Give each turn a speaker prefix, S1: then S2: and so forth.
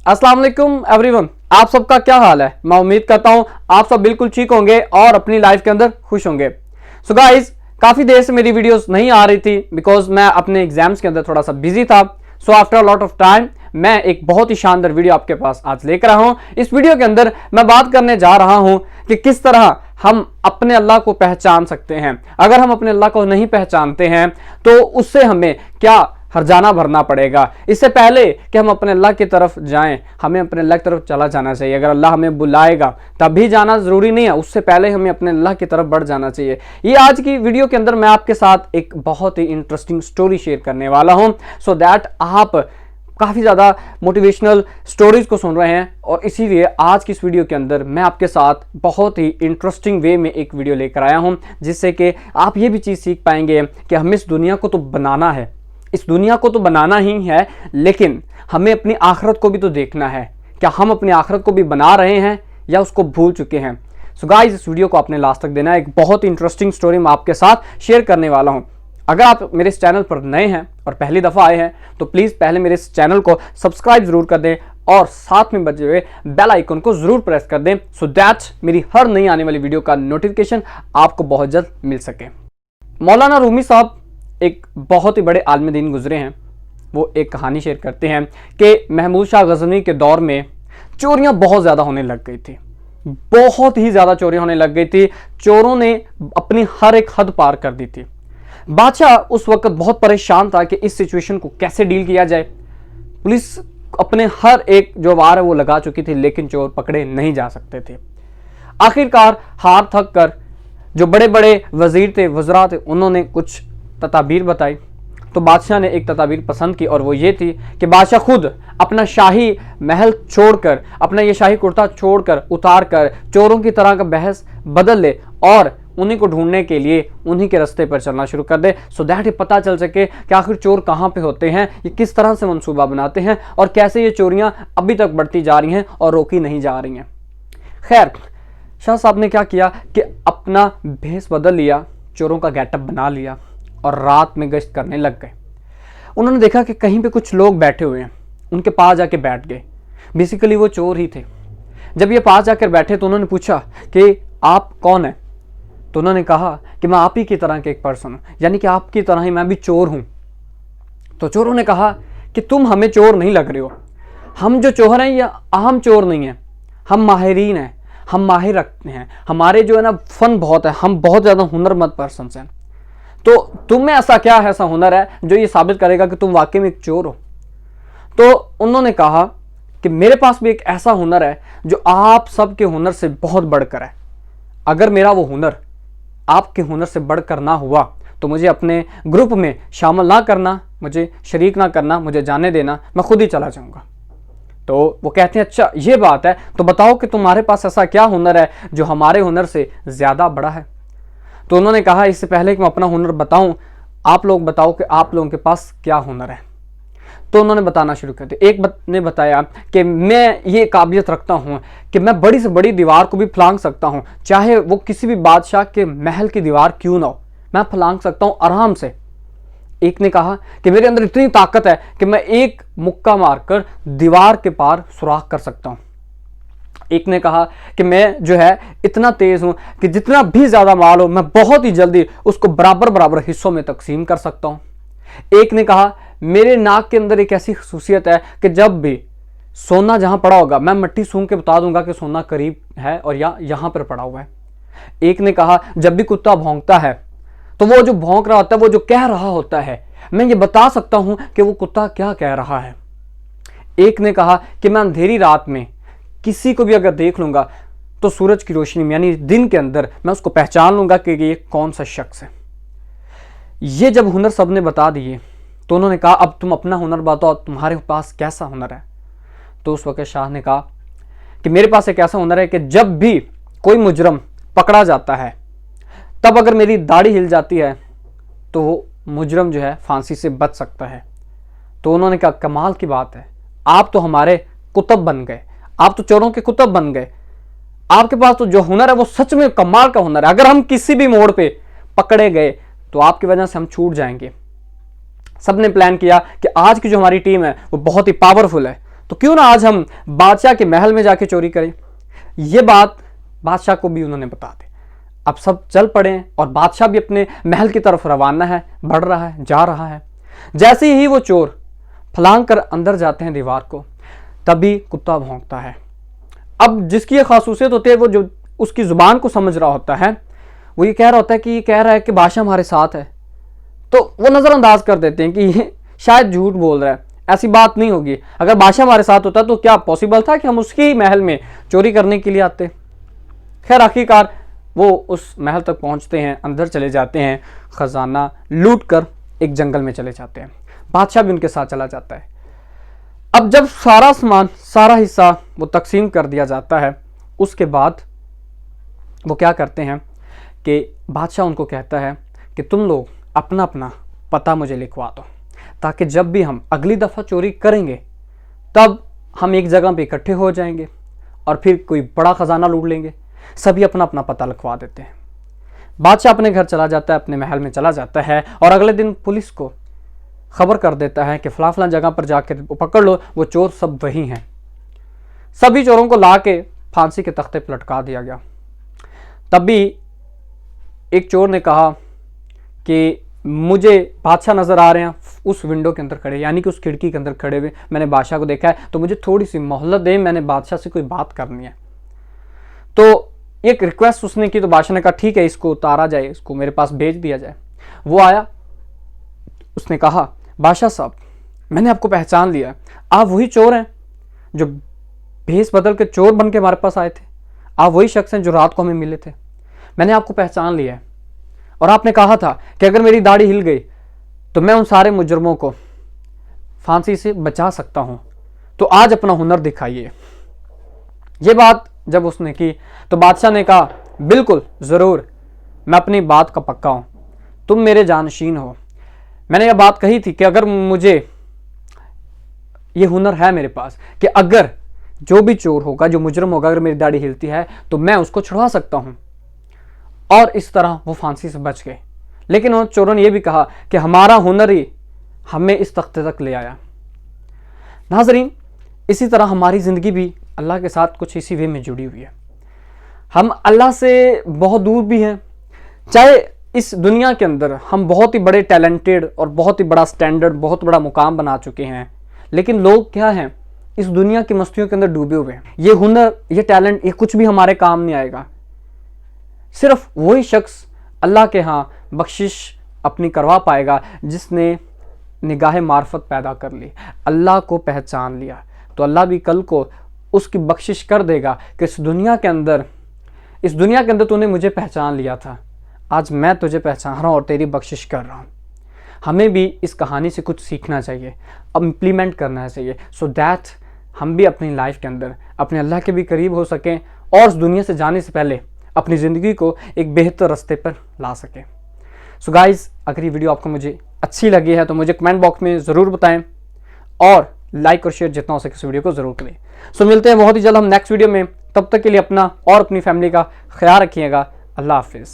S1: अस्सलाम वालेकुम एवरीवन, आप सबका क्या हाल है। मैं उम्मीद करता हूं आप सब बिल्कुल ठीक होंगे और अपनी लाइफ के अंदर खुश होंगे। सो गाइस, काफी देर से मेरी वीडियोस नहीं आ रही थी बिकॉज मैं अपने एग्जाम्स के अंदर थोड़ा सा बिजी था। So after a lot of time मैं एक बहुत ही शानदार वीडियो आपके पास आज लेकर आया हूं। इस वीडियो के अंदर मैं बात करने जा रहा हूं कि किस तरह हम अपने अल्लाह को पहचान सकते हैं। अगर हम अपने अल्लाह को नहीं पहचानते हैं तो उससे हमें क्या हर्जाना भरना पड़ेगा। इससे पहले कि हम अपने अल्लाह की तरफ जाएं, हमें अपने अल्लाह की तरफ चला जाना चाहिए। अगर अल्लाह हमें बुलाएगा तभी जाना जरूरी नहीं है, उससे पहले हमें अपने अल्लाह की तरफ बढ़ जाना चाहिए। ये आज की वीडियो के अंदर मैं आपके साथ एक बहुत ही इंटरेस्टिंग स्टोरी शेयर करने वाला हूं, सो दैट आप काफ़ी ज़्यादा मोटिवेशनल स्टोरीज को सुन रहे हैं। और इसीलिए आज की इस वीडियो के अंदर मैं आपके साथ बहुत ही इंटरेस्टिंग वे में एक वीडियो लेकर आया हूं, जिससे कि आप ये भी चीज़ सीख पाएंगे कि हमें इस दुनिया को तो बनाना है, इस दुनिया को तो बनाना ही है, लेकिन हमें अपनी आखिरत को भी तो देखना है। क्या हम अपनी आखिरत को भी बना रहे हैं या उसको भूल चुके हैं। सो गाइस, इस वीडियो को आपने लास्ट तक देना है। एक बहुत इंटरेस्टिंग स्टोरी मैं आपके साथ शेयर करने वाला हूं। अगर आप मेरे इस चैनल पर नए हैं और पहली दफ़ा आए हैं तो प्लीज़ पहले मेरे इस चैनल को सब्सक्राइब जरूर कर दें और साथ में बजे हुए बेल आइकन को जरूर प्रेस कर दें, सो दैट मेरी हर नई आने वाली वीडियो का नोटिफिकेशन आपको बहुत जल्द मिल सके। मौलाना रूमी साहब एक बहुत ही बड़े आलिम दीन गुजरे हैं। वो एक कहानी शेयर करते हैं कि महमूद शाह गजनी के दौर में चोरियां बहुत ज़्यादा होने लग गई थी, बहुत ही ज़्यादा चोरियां होने लग गई थी। चोरों ने अपनी हर एक हद पार कर दी थी। बादशाह उस वक्त बहुत परेशान था कि इस सिचुएशन को कैसे डील किया जाए। पुलिस अपने हर एक जो वार है वो लगा चुकी थी, लेकिन चोर पकड़े नहीं जा सकते थे। आखिरकार हार थक कर जो बड़े बड़े वजीर थे, वज़रा थे, उन्होंने कुछ तदाबीर बताई। तो बादशाह ने एक तदाबीर पसंद की और वो ये थी कि बादशाह खुद अपना शाही महल छोड़कर, अपना ये शाही कुर्ता छोड़कर, उतार कर चोरों की तरह का बहस बदल ले और उन्हीं को ढूंढने के लिए उन्हीं के रास्ते पर चलना शुरू कर दे, सो दैट ये पता चल सके कि आखिर चोर कहाँ पे होते हैं, ये किस तरह से मंसूबा बनाते हैं और कैसे ये चोरियां अभी तक बढ़ती जा रही हैं और रोकी नहीं जा रही हैं। खैर, शाह साहब ने क्या किया कि अपना भेष बदल लिया, चोरों का गेटअप बना लिया और रात में गश्त करने लग गए। उन्होंने देखा कि कहीं पे कुछ लोग बैठे हुए हैं, उनके पास जाके बैठ गए। बेसिकली वो चोर ही थे। जब ये पास जाकर बैठे तो उन्होंने पूछा कि आप कौन हैं। तो उन्होंने कहा कि मैं आप ही की तरह के एक पर्सन हूँ, यानी कि आपकी तरह ही मैं भी चोर हूँ। तो चोरों ने कहा कि तुम हमें चोर नहीं लग रहे हो, हम जो चोर हैं ये आम चोर नहीं हैं, हम माहिरीन हैं, हम माहिर रखते हैं, हमारे जो है ना फन बहुत है, हम बहुत ज़्यादा हुनरमंद पर्सन हैं। तो तुम्हें ऐसा क्या है, ऐसा हुनर है जो ये साबित करेगा कि तुम वाकई में एक चोर हो। तो उन्होंने कहा कि मेरे पास भी एक ऐसा हुनर है जो आप सबके हुनर से बहुत बढ़कर है। अगर मेरा वो हुनर आपके हुनर से बढ़कर ना हुआ तो मुझे अपने ग्रुप में शामिल ना करना, मुझे शरीक ना करना, मुझे जाने देना, मैं खुद ही चला जाऊंगा। तो वो कहते हैं अच्छा ये बात है, तो बताओ कि तुम्हारे पास ऐसा क्या हुनर है जो हमारे हुनर से ज़्यादा बड़ा है। तो उन्होंने कहा इससे पहले कि मैं अपना हुनर बताऊं, आप लोग बताओ कि आप लोगों के पास क्या हुनर है। तो उन्होंने बताना शुरू कर दिया। एक ने बताया कि मैं ये काबिलियत रखता हूँ कि मैं बड़ी से बड़ी दीवार को भी फलांग सकता हूँ, चाहे वो किसी भी बादशाह के महल की दीवार क्यों ना हो, मैं फलांग सकता हूँ आराम से। एक ने कहा कि मेरे अंदर इतनी ताकत है कि मैं एक मुक्का मारकर दीवार के पार सुराख कर सकता हूँ। एक ने कहा कि मैं जो है इतना तेज हूं कि जितना भी ज्यादा माल हो मैं बहुत ही जल्दी उसको बराबर बराबर हिस्सों में तकसीम कर सकता हूं। एक ने कहा मेरे नाक के अंदर एक ऐसी खसूसियत है कि जब भी सोना जहां पड़ा होगा मैं मिट्टी सूंघ के बता दूंगा कि सोना करीब है और या यहां पर पड़ा हुआ है। एक ने कहा जब भी कुत्ता भौंकता है तो वो जो भौंक रहा होता है, वो जो कह रहा होता है, मैं ये बता सकता हूं कि वो कुत्ता क्या कह रहा है। एक ने कहा कि मैं अंधेरी रात में किसी को भी अगर देख लूंगा तो सूरज की रोशनी में यानी दिन के अंदर मैं उसको पहचान लूंगा कि ये कौन सा शख्स है। ये जब हुनर सबने बता दिए तो उन्होंने कहा अब तुम अपना हुनर बताओ, तुम्हारे पास कैसा हुनर है। तो उस वक्त शाह ने कहा कि मेरे पास एक ऐसा हुनर है कि जब भी कोई मुजरम पकड़ा जाता है तब अगर मेरी दाढ़ी हिल जाती है तो वो मुजरम जो है फांसी से बच सकता है। तो उन्होंने कहा कमाल की बात है, आप तो हमारे कुतुब बन गए, आप तो चोरों के कुतुब बन गए। आपके पास तो जो हुनर है वो सच में कमाल का हुनर है। अगर हम किसी भी मोड़ पे पकड़े गए तो आपकी वजह से हम छूट जाएंगे। सबने प्लान किया कि आज की जो हमारी टीम है वो बहुत ही पावरफुल है, तो क्यों ना आज हम बादशाह के महल में जाके चोरी करें। ये बात बादशाह को भी उन्होंने बता दी। अब सब चल पड़े और बादशाह भी अपने महल की तरफ रवाना है, बढ़ रहा है, जा रहा है। जैसे ही वो चोर फलांग कर अंदर जाते हैं दीवार को, तभी कुत्ता भौंकता है। अब जिसकी ये खासूसियत होती है, वो जो उसकी जुबान को समझ रहा होता है, वो ये कह रहा होता है कि ये कह रहा है कि बादशाह हमारे साथ है। तो वो नजरअंदाज कर देते हैं कि ये शायद झूठ बोल रहा है, ऐसी बात नहीं होगी। अगर बादशाह हमारे साथ होता तो क्या पॉसिबल था कि हम उसकी महल में चोरी करने के लिए आते। खैर आखिरकार वो उस महल तक पहुंचते हैं, अंदर चले जाते हैं, खजाना लूट कर एक जंगल में चले जाते हैं। बादशाह भी उनके साथ चला जाता है। अब जब सारा सामान, सारा हिस्सा वो तकसीम कर दिया जाता है, उसके बाद वो क्या करते हैं कि बादशाह उनको कहता है कि तुम लोग अपना अपना पता मुझे लिखवा दो, ताकि जब भी हम अगली दफ़ा चोरी करेंगे तब हम एक जगह पे इकट्ठे हो जाएंगे और फिर कोई बड़ा ख़जाना लूट लेंगे। सभी अपना अपना पता लिखवा देते हैं। बादशाह अपने घर चला जाता है, अपने महल में चला जाता है और अगले दिन पुलिस को खबर कर देता है कि फला फला जगह पर जाकर पकड़ लो, वो चोर सब वही हैं। सभी चोरों को ला के फांसी के तख्ते पर लटका दिया गया। तभी एक चोर ने कहा कि मुझे बादशाह नज़र आ रहे हैं उस विंडो के अंदर खड़े, यानी कि उस खिड़की के अंदर खड़े हुए। मैंने बादशाह को देखा है, तो मुझे थोड़ी सी मोहलत दें, मैंने बादशाह से कोई बात करनी है। तो एक रिक्वेस्ट उसने की, तो बादशाह ने कहा ठीक है, इसको उतारा जाए, इसको मेरे पास भेज दिया जाए। वो आया, उसने कहा बादशाह साहब, मैंने आपको पहचान लिया, आप वही चोर हैं जो भेस बदल के चोर बन के हमारे पास आए थे। आप वही शख्स हैं जो रात को हमें मिले थे। मैंने आपको पहचान लिया है और आपने कहा था कि अगर मेरी दाढ़ी हिल गई तो मैं उन सारे मुजरमों को फांसी से बचा सकता हूं, तो आज अपना हुनर दिखाइए। ये बात जब उसने की तो बादशाह ने कहा बिल्कुल ज़रूर, मैं अपनी बात का पक्का हूं, तुम मेरे जानशीन हो। मैंने यह बात कही थी कि अगर मुझे ये हुनर है मेरे पास कि अगर जो भी चोर होगा, जो मुजरम होगा, अगर मेरी दाढ़ी हिलती है तो मैं उसको छुड़वा सकता हूं। और इस तरह वो फांसी से बच गए। लेकिन उन चोरों ने यह भी कहा कि हमारा हुनर ही हमें इस तख्ते तक ले आया। नाज़रीन, इसी तरह हमारी ज़िंदगी भी अल्लाह के साथ कुछ इसी वे में जुड़ी हुई है। हम अल्लाह से बहुत दूर भी हैं। चाहे इस दुनिया के अंदर हम बहुत ही बड़े टैलेंटेड और बहुत ही बड़ा स्टैंडर्ड, बहुत बड़ा मुकाम बना चुके हैं, लेकिन लोग क्या हैं, इस दुनिया की मस्तियों के अंदर डूबे हुए हैं। ये हुनर, ये टैलेंट, ये कुछ भी हमारे काम नहीं आएगा। सिर्फ वही शख्स अल्लाह के यहाँ बख्शिश अपनी करवा पाएगा जिसने निगाह मार्फत पैदा कर ली, अल्लाह को पहचान लिया। तो अल्लाह भी कल को उसकी बख्शिश कर देगा कि इस दुनिया के अंदर तूने मुझे पहचान लिया था, आज मैं तुझे पहचान रहा हूँ और तेरी बख्शिश कर रहा हूँ। हमें भी इस कहानी से कुछ सीखना चाहिए, अब इम्प्लीमेंट करना चाहिए, सो दैट हम भी अपनी लाइफ के अंदर अपने अल्लाह के भी करीब हो सकें और इस दुनिया से जाने से पहले अपनी ज़िंदगी को एक बेहतर रास्ते पर ला सकें। सो गाइज़, अगर ये वीडियो आपको मुझे अच्छी लगी है तो मुझे कमेंट बॉक्स में ज़रूर बताएं और लाइक और शेयर जितना हो सके इस वीडियो को ज़रूर करें। सो मिलते हैं बहुत ही जल्द हम नेक्स्ट वीडियो में। तब तक के लिए अपना और अपनी फैमिली का ख्याल रखिएगा। अल्लाह हाफिज़।